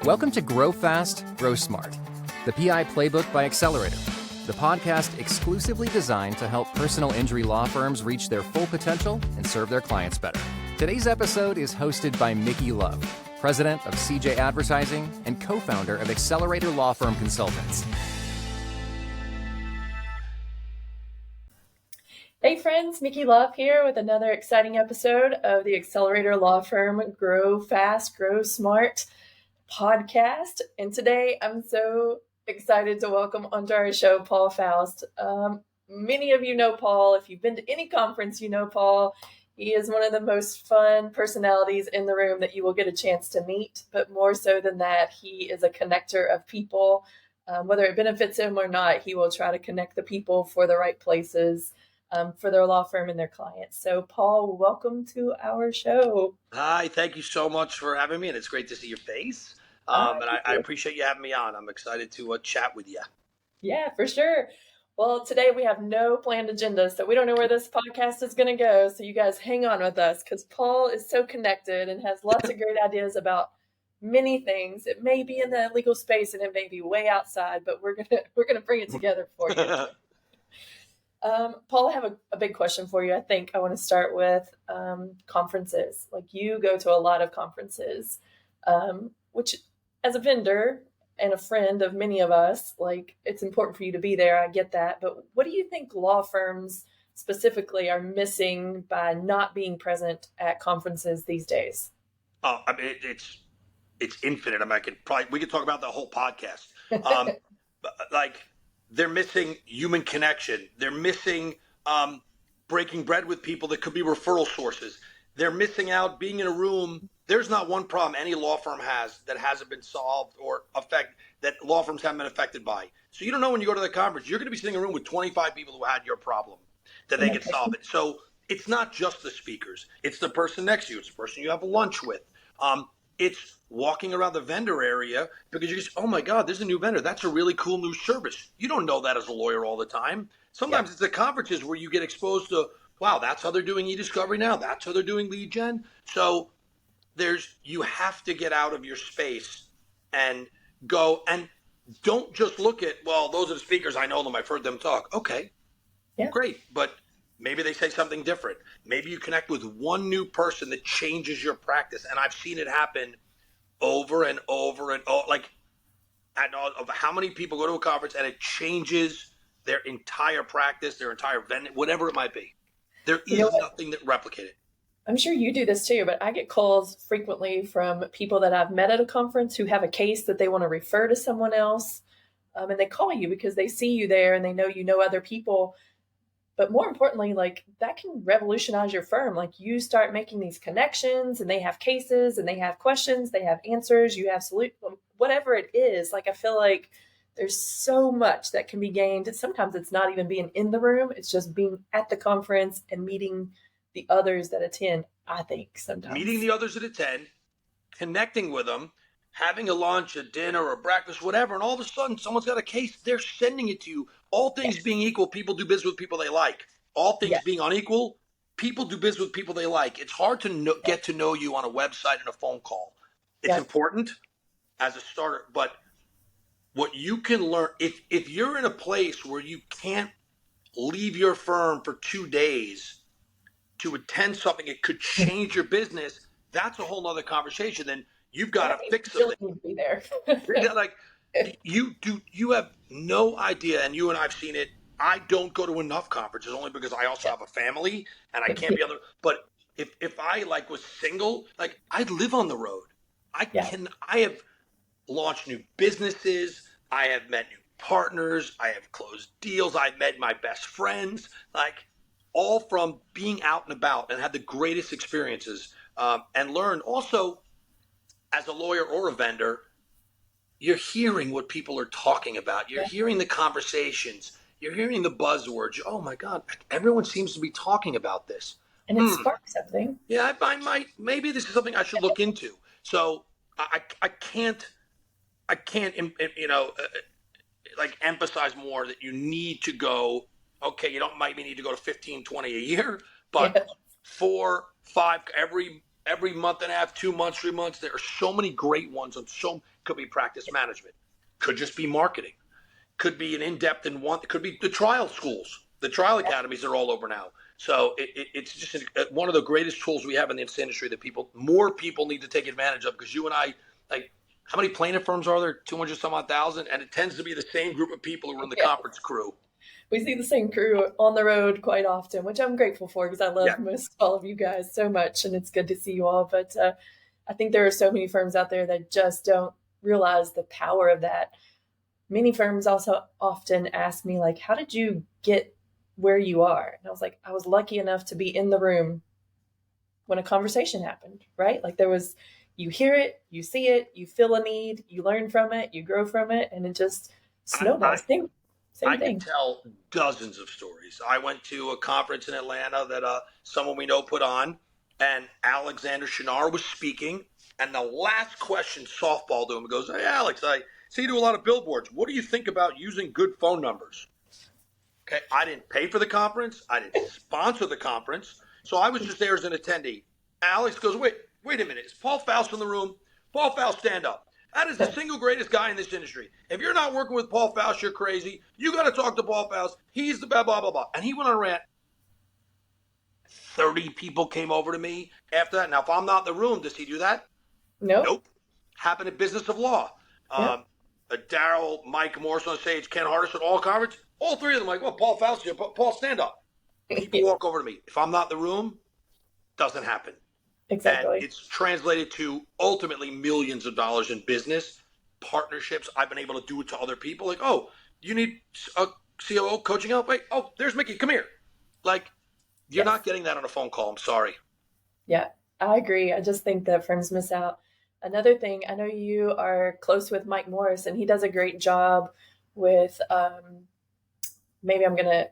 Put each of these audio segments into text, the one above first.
Welcome to Grow Fast, Grow Smart, the PI Playbook by Accelerator, the podcast exclusively designed to help personal injury law firms reach their full potential and serve their clients better. Today's episode is hosted by Mickey Love, president of CJ Advertising and co-founder of Accelerator Law Firm Consultants. Hey friends, Mickey Love here with another exciting episode of the Accelerator Law Firm Grow Fast, Grow Smart podcast. And today I'm so excited to welcome onto our show Paul Faust. Many of you know Paul. If you've been to any conference, you know Paul. He is one of the most fun personalities in the room that you will get a chance to meet. But more so than that, he is a connector of people. Whether it benefits him or not, he will try to connect the people for the right places. For their law firm and their clients. So, Paul, welcome to our show. Hi, thank you so much for having me, and it's great to see your face. And I appreciate you having me on. I'm excited to chat with you. Yeah, for sure. Well, today we have no planned agenda, so we don't know where this podcast is going to go. So you guys hang on with us because Paul is so connected and has lots of great ideas about many things. It may be in the legal space and it may be way outside, but we're gonna bring it together for you. Paul, I have a big question for you. I think I want to start with conferences. Like, you go to a lot of conferences, which as a vendor and a friend of many of us, like, it's important for you to be there. I get that. But what do you think law firms specifically are missing by not being present at conferences these days? Oh, I mean, it's infinite. I mean, we could talk about the whole podcast. They're missing human connection. They're missing breaking bread with people that could be referral sources. They're missing out being in a room. There's not one problem any law firm has that hasn't been solved or that law firms haven't been affected by. So you don't know when you go to the conference, you're going to be sitting in a room with 25 people who had your problem that they can solve it. So it's not just the speakers. It's the person next to you. It's the person you have lunch with. It's walking around the vendor area because you just, oh my God, there's a new vendor. That's a really cool new service. You don't know that as a lawyer all the time. Sometimes it's the conferences where you get exposed to, wow, that's how they're doing e-discovery now. That's how they're doing lead gen. So you have to get out of your space and go, and don't just look at, well, those are the speakers. I know them. I've heard them talk. Okay, great. But maybe they say something different. Maybe you connect with one new person that changes your practice. And I've seen it happen over and over and over. Like, I know of how many people go to a conference and it changes their entire practice, their entire vendor, whatever it might be. There is nothing that replicates it. I'm sure you do this too, but I get calls frequently from people that I've met at a conference who have a case that they want to refer to someone else. And they call you because they see you there and they know you know other people. But more importantly, like, that can revolutionize your firm. Like, you start making these connections and they have cases and they have questions, they have answers, you have whatever it is. Like, I feel like there's so much that can be gained. Sometimes it's not even being in the room. It's just being at the conference and meeting the others that attend, I think, sometimes. Meeting the others that attend, connecting with them, having a lunch, a dinner, or breakfast, whatever, and all of a sudden someone's got a case, they're sending it to you. All things being equal, people do business with people they like. All things being unequal, people do business with people they like. It's hard to get to know you on a website and a phone call. It's important as a starter, but what you can learn, if you're in a place where you can't leave your firm for 2 days to attend something that could change your business, that's a whole nother conversation. Then you've got to fix something. Be there. Like, you have no idea, and you and I've seen it. I don't go to enough conferences only because I also have a family and I can't be other. But if I was single, I'd live on the road. I have launched new businesses. I have met new partners. I have closed deals. I've met my best friends, all from being out and about, and had the greatest experiences, and learned also as a lawyer or a vendor. You're hearing what people are talking about. You're hearing the conversations. You're hearing the buzzwords. Oh my God, everyone seems to be talking about this. And it sparks something. Yeah, maybe this is something I should look into. So I can't, emphasize more that you need to go. Okay, you don't might need to go to 15, 20 a year, but 4, 5 every every month and a half, 2 months, 3 months. There are so many great ones on could be practice management, could just be marketing, could be an in-depth in one, it could be the trial schools, the trial academies are all over now. So it's just one of the greatest tools we have in this industry that more people need to take advantage of, because you and I, like, how many plaintiff firms are there? 200 some odd thousand, and it tends to be the same group of people who are in the conference crew. We see the same crew on the road quite often, which I'm grateful for, because I love most all of you guys so much, and it's good to see you all. But I think there are so many firms out there that just don't realize the power of that. Many firms also often ask me, like, how did you get where you are? And I was like, I was lucky enough to be in the room when a conversation happened, right? Like, you hear it, you see it, you feel a need, you learn from it, you grow from it, and it just snowballs. Same I thing. can tell dozens of stories. I went to a conference in Atlanta that someone we know put on, and Alexander Shinar was speaking, and the last question softball to him goes, "Hey, Alex, I see you do a lot of billboards. What do you think about using good phone numbers?" Okay, I didn't pay for the conference. I didn't sponsor the conference. So I was just there as an attendee. Alex goes, wait a minute. Is Paul Faust in the room? Paul Faust, stand up. That is the single greatest guy in this industry. If you're not working with Paul Faust, you're crazy. You got to talk to Paul Faust. He's the blah, blah, blah, blah. And he went on a rant. 30 people came over to me after that. Now, if I'm not in the room, does he do that? Nope. Happened at Business of Law. Daryl, Mike Morris on stage, Ken Hardison, all conference. All three of them like, well, Paul Faust here. Paul, stand up. People walk over to me. If I'm not in the room, doesn't happen. Exactly. And it's translated to ultimately millions of dollars in business partnerships. I've been able to do it to other people. Like, oh, you need a COO coaching help? Wait, oh, there's Mickey. Come here. Like, you're not getting that on a phone call. I'm sorry. Yeah, I agree. I just think that firms miss out. Another thing, I know you are close with Mike Morris, and he does a great job with, maybe I'm going to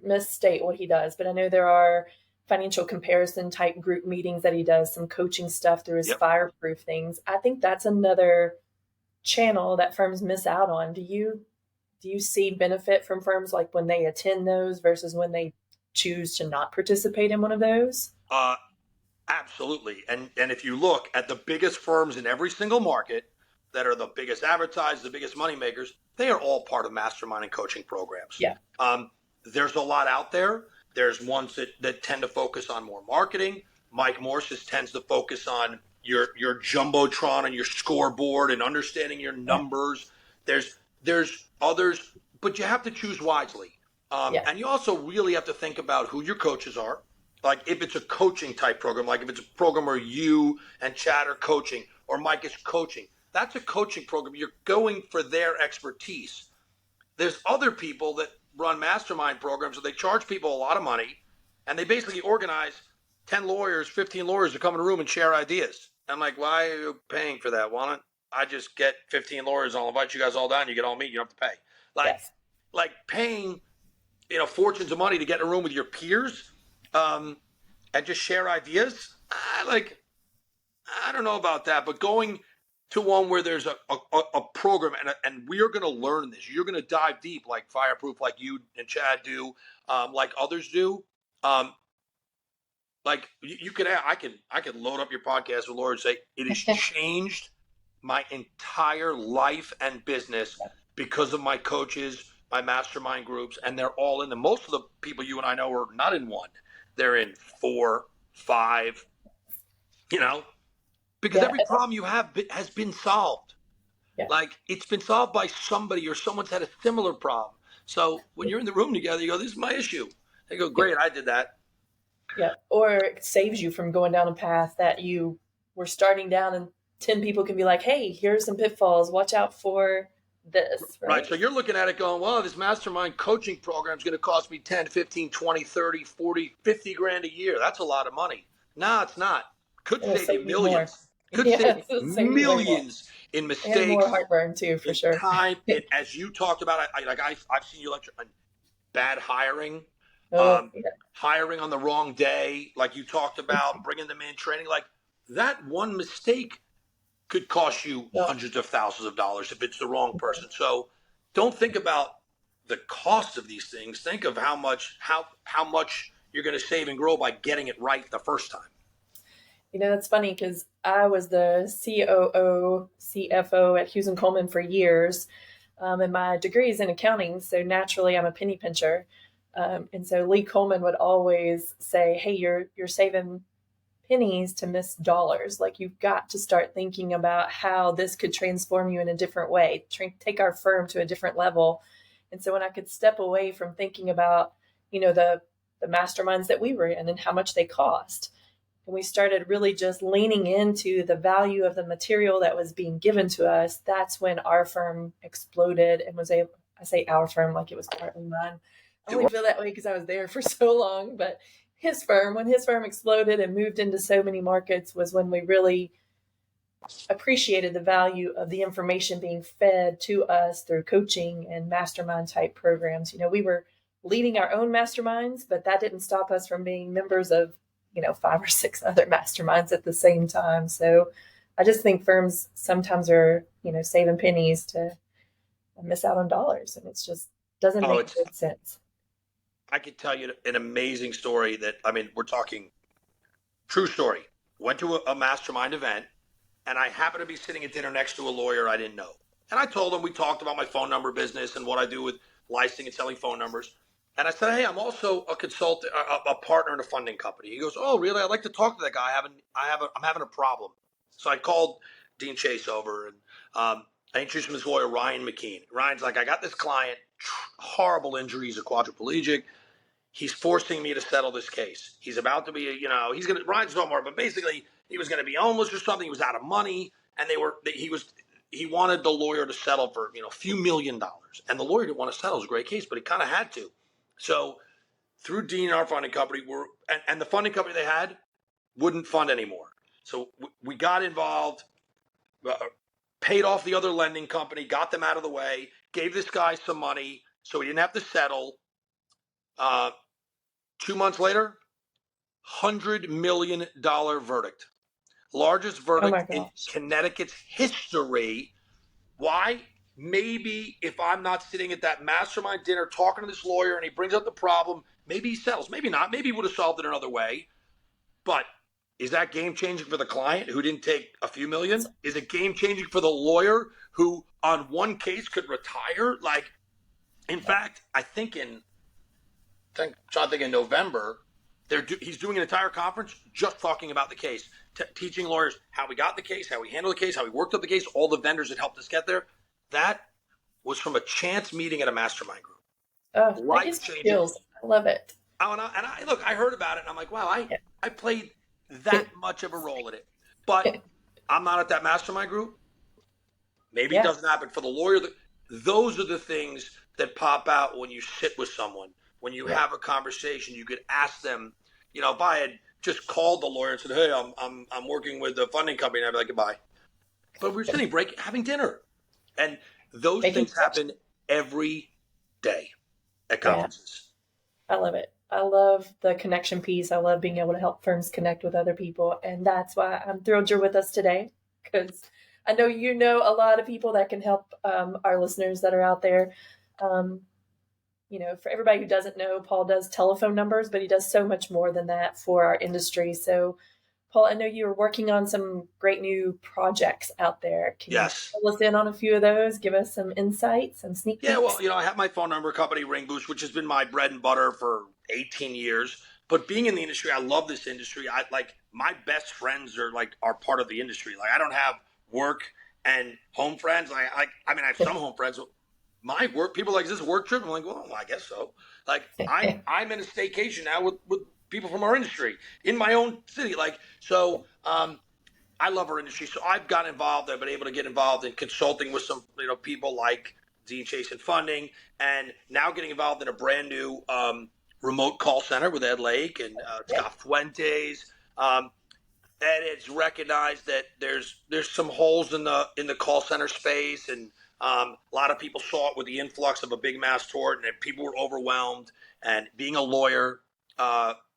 misstate what he does, but I know there are financial comparison type group meetings that he does, some coaching stuff through his fireproof things. I think that's another channel that firms miss out on. Do you see benefit from firms, like when they attend those versus when they choose to not participate in one of those? Absolutely. And if you look at the biggest firms in every single market that are the biggest advertisers, the biggest money makers, they are all part of mastermind and coaching programs. Yeah. There's a lot out there. There's ones that tend to focus on more marketing. Mike Morris tends to focus on your jumbotron and your scoreboard and understanding your numbers. There's others, but you have to choose wisely. And you also really have to think about who your coaches are. Like, if it's a coaching type program, like if it's a program where you and Chad are coaching or Mike is coaching, that's a coaching program. You're going for their expertise. There's other people that run mastermind programs where they charge people a lot of money, and they basically organize 10 lawyers, 15 lawyers to come in a room and share ideas. I'm like, why are you paying for that? Why don't I just get 15 lawyers? I'll invite you guys all down. You get all meet. You don't have to pay. Like paying, fortunes of money to get in a room with your peers. And just share ideas. I don't know about that, but going to one where there's a program and we are going to learn this. You're going to dive deep, like Fireproof, like you and Chad do, like others do. Like you could, I could load up your podcast with Laura and say it has changed my entire life and business because of my coaches, my mastermind groups, and they're all in them. Most of the people you and I know are not in one. They're in 4, 5, because every problem you have has been solved. Yeah. Like, it's been solved by somebody, or someone's had a similar problem. So when you're in the room together, you go, this is my issue. They go, great, I did that. Yeah. Or it saves you from going down a path that you were starting down, and 10 people can be like, hey, here's some pitfalls. Watch out for this. Right. So you're looking at it going, well, this mastermind coaching program is going to cost me 10, 15, 20, 30, 40, 50 grand a year. That's a lot of money. No, it's not. Could save you millions. Could save millions in mistakes. And more heartburn too, for sure. Time. As you talked about, I've seen you lecture on bad hiring, hiring on the wrong day, like you talked about, bringing them in, training. Like, that one mistake could cost you hundreds of thousands of dollars if it's the wrong person. So don't think about the cost of these things. Think of how much you're going to save and grow by getting it right the first time. It's funny because I was the COO, CFO at Hughes and Coleman for years, and my degree is in accounting, so naturally I'm a penny pincher. And so Lee Coleman would always say, "Hey, you're saving pennies to miss dollars. Like you've got to start thinking about how this could transform you in a different way, take our firm to a different level." And so when I could step away from thinking about, the masterminds that we were in and how much they cost, and we started really just leaning into the value of the material that was being given to us, that's when our firm exploded and was able, I say our firm like it was partly mine. I only feel that way because I was there for so long, but when his firm exploded and moved into so many markets was when we really appreciated the value of the information being fed to us through coaching and mastermind type programs. We were leading our own masterminds, but that didn't stop us from being members of, 5 or 6 other masterminds at the same time. So I just think firms sometimes are, saving pennies to miss out on dollars. And it's just doesn't Oh, make good sense. I could tell you an amazing story we're talking true story. Went to a mastermind event, and I happened to be sitting at dinner next to a lawyer I didn't know. And I told him, we talked about my phone number business and what I do with licensing and selling phone numbers. And I said, "Hey, I'm also a consultant, a partner in a funding company." He goes, "Oh, really? I'd like to talk to that guy. I'm having a problem." So I called Dean Chase over, and I introduced him to his lawyer, Ryan McKean. Ryan's like, "I got this client, horrible injuries, a quadriplegic. He's forcing me to settle this case. He's about to be, he's going to, Ryan's no more, but basically he was going to be homeless or something. He was out of money, and he wanted the lawyer to settle for, a few $1,000,000. And the lawyer didn't want to settle. It was a great case, but he kind of had to. So through Dean and our funding company, and the funding company they had wouldn't fund anymore. So we got involved, paid off the other lending company, got them out of the way, gave this guy some money so he didn't have to settle. 2 months later, $100 million verdict. Largest verdict in Connecticut's history. Why? Maybe if I'm not sitting at that mastermind dinner talking to this lawyer and he brings up the problem, maybe he settles. Maybe not. Maybe he would have solved it another way. But is that game changing for the client who didn't take a few million? Is it game changing for the lawyer who on one case could retire? In fact, I think in November, he's doing an entire conference just talking about the case, teaching lawyers how we got the case, how we handled the case, how we worked up the case, all the vendors that helped us get there. That was from a chance meeting at a mastermind group. Oh, life-changing. I love it. Oh, and I heard about it, and I'm like, wow, I played that much of a role in it. But I'm not at that mastermind group. Maybe it doesn't happen for the lawyer. Those are the things that pop out when you sit with someone. When you have a conversation, you could ask them, if I had just called the lawyer and said, "Hey, I'm working with the funding company," and I'd be like, "Goodbye." But we're sitting having dinner. And those things happen every day at conferences. I love it. I love the connection piece. I love being able to help firms connect with other people. And that's why I'm thrilled you're with us today, because I know a lot of people that can help our listeners that are out there. For everybody who doesn't know, Paul does telephone numbers, but he does so much more than that for our industry. So, Paul, I know you are working on some great new projects out there. Can you fill us in on a few of those? Give us some insights, some sneak peeks? Yeah, well, I have my phone number company, Ring Boost, which has been my bread and butter for 18 years. But being in the industry, I love this industry. My best friends are part of the industry. I don't have work and home friends. I have some home friends. My work, people like, "Is this a work trip?" I'm like, "Well, I guess so." I'm in a staycation now with people from our industry in my own city. I love our industry. So I've got involved. I've been able to get involved in consulting with some, people like Dean Chase and Funding, and now getting involved in a brand new remote call center with Ed Lake and Scott Fuentes. And it's recognized that there's some holes in the call center space, and a lot of people saw it with the influx of a big mass tort, and people were overwhelmed. And being a lawyer,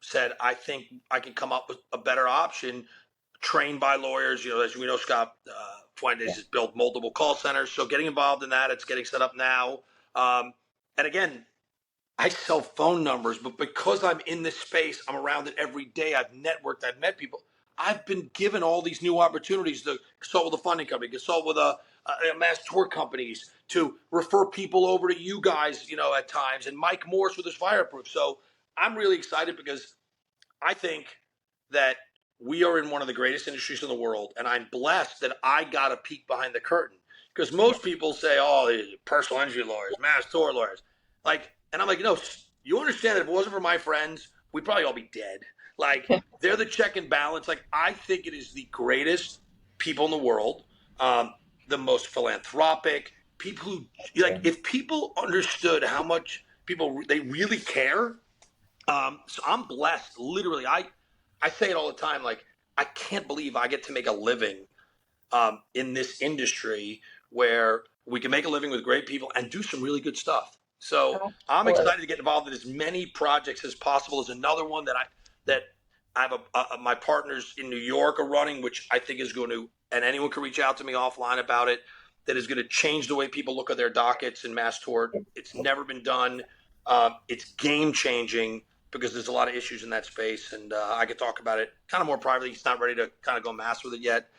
said, "I think I can come up with a better option, trained by lawyers." As we know, Scott Fuentes has built multiple call centers. So getting involved in that, it's getting set up now. And again, I sell phone numbers, but because I'm in this space, I'm around it every day. I've networked, I've met people. I've been given all these new opportunities to consult with a funding company, consult with a mass tour companies, to refer people over to you guys, at times, and Mike Morse with his Fireproof. So I'm really excited because I think that we are in one of the greatest industries in the world, and I'm blessed that I got a peek behind the curtain. Because most people say, "Oh, these personal injury lawyers, mass tort lawyers," and I'm like, no, you understand that if it wasn't for my friends, we'd probably all be dead. They're the check and balance. I think it is the greatest people in the world, the most philanthropic people who, if people understood how much they really care. So I'm blessed. Literally, I say it all the time. I can't believe I get to make a living in this industry where we can make a living with great people and do some really good stuff. So I'm excited to get involved in as many projects as possible. There's another one that I have my partners in New York are running, which I think is going to, and anyone can reach out to me offline about it, that is going to change the way people look at their dockets in mass tort. It's never been done. It's game changing because there's a lot of issues in that space, and I could talk about it kind of more privately. He's not ready to kind of go mass with it yet.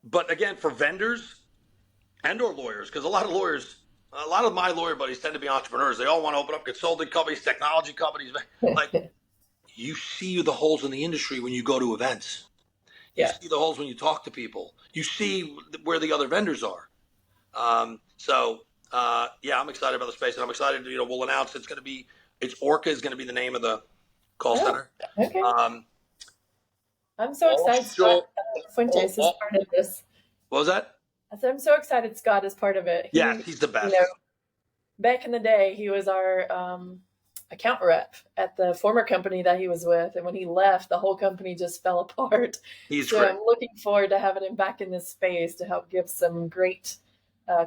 But again, for vendors and or lawyers, because a lot of my lawyer buddies tend to be entrepreneurs. They all want to open up consulting companies, technology companies. You see the holes in the industry when you go to events. You see the holes when you talk to people. You see where the other vendors are. I'm excited about the space, and I'm excited to, we'll announce it's Orca is going to be the name of the call center. Okay. I'm so excited Scott Fuentes is part of this. What was that? I said, I'm so excited Scott is part of it. He's the best. Back in the day, he was our account rep at the former company that he was with. And when he left, the whole company just fell apart. He's great. I'm looking forward to having him back in this space to help give some great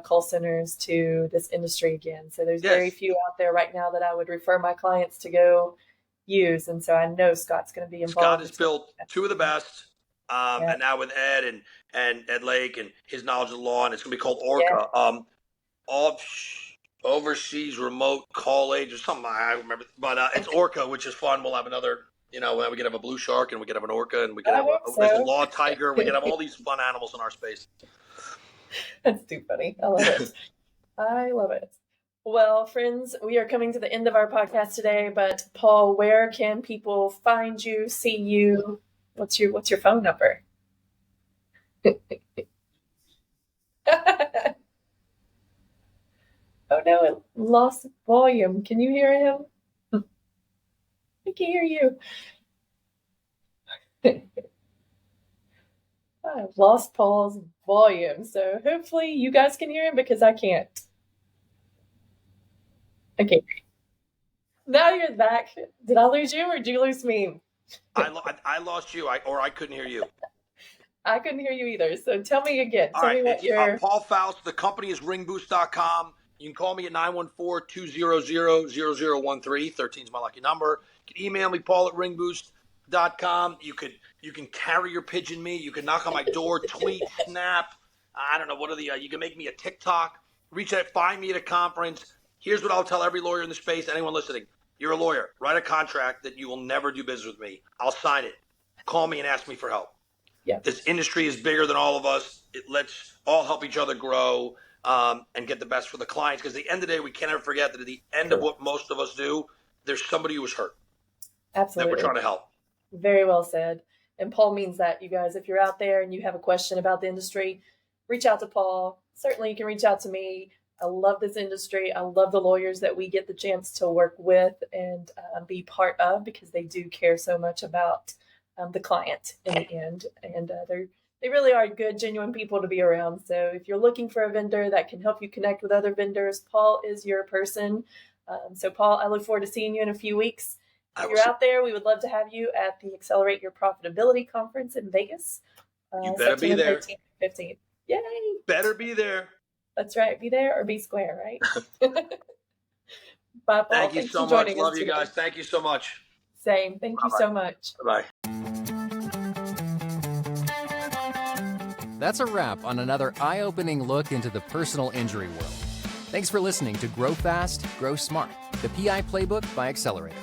call centers to this industry again. So there's very few out there right now that I would refer my clients to go use. And so I know Scott's going to be involved. Scott has built two of the best. And now with Ed and Ed Lake and his knowledge of the law, and it's going to be called Orca. Overseas remote call age or something. I remember, but it's Orca, which is fun. We'll have another, we can have a blue shark and we can have an orca and we can have a law tiger. We can have all these fun animals in our space. That's too funny. I love it. I love it. Well, friends, we are coming to the end of our podcast today, but Paul, where can people find you, see you? What's your phone number? Oh no, it lost volume. Can you hear him? I can hear you. I've lost Paul's volume, so hopefully you guys can hear him because I can't. Okay. Now you're back. Did I lose you or did you lose me? I lost you, or I couldn't hear you. I couldn't hear you either. So tell me again. All tell right, me what your Paul Faust. The company is ringboost.com. You can call me at 914-200-0013. 13 is my lucky number. You can email me, Paul at ringboost.com. You can carrier pigeon me. You can knock on my door, tweet, snap. I don't know, what are the, you can make me a TikTok. Reach out, find me at a conference. Here's what I'll tell every lawyer in the space, anyone listening. You're a lawyer. Write a contract that you will never do business with me. I'll sign it. Call me and ask me for help. Yeah. This industry is bigger than all of us. Let's all help each other grow and get the best for the clients. Because at the end of the day, we can't ever forget that at the end of what most of us do, there's somebody who was hurt. Absolutely. That we're trying to help. Very well said. And Paul means that, you guys. If you're out there and you have a question about the industry, reach out to Paul. Certainly you can reach out to me. I love this industry. I love the lawyers that we get the chance to work with and be part of because they do care so much about the client in the end. And they really are good, genuine people to be around. So if you're looking for a vendor that can help you connect with other vendors, Paul is your person. So Paul, I look forward to seeing you in a few weeks. If you're out there, we would love to have you at the Accelerate Your Profitability Conference in Vegas. You better be there. 13th and 15th. Yay! Better be there. That's right. Be there or be square, right? Bye, Paul. Thank you so much. Love you guys. Thank you so much. Same. Thank you so much. Bye-bye. That's a wrap on another eye-opening look into the personal injury world. Thanks for listening to Grow Fast, Grow Smart, the PI Playbook by Accelerator.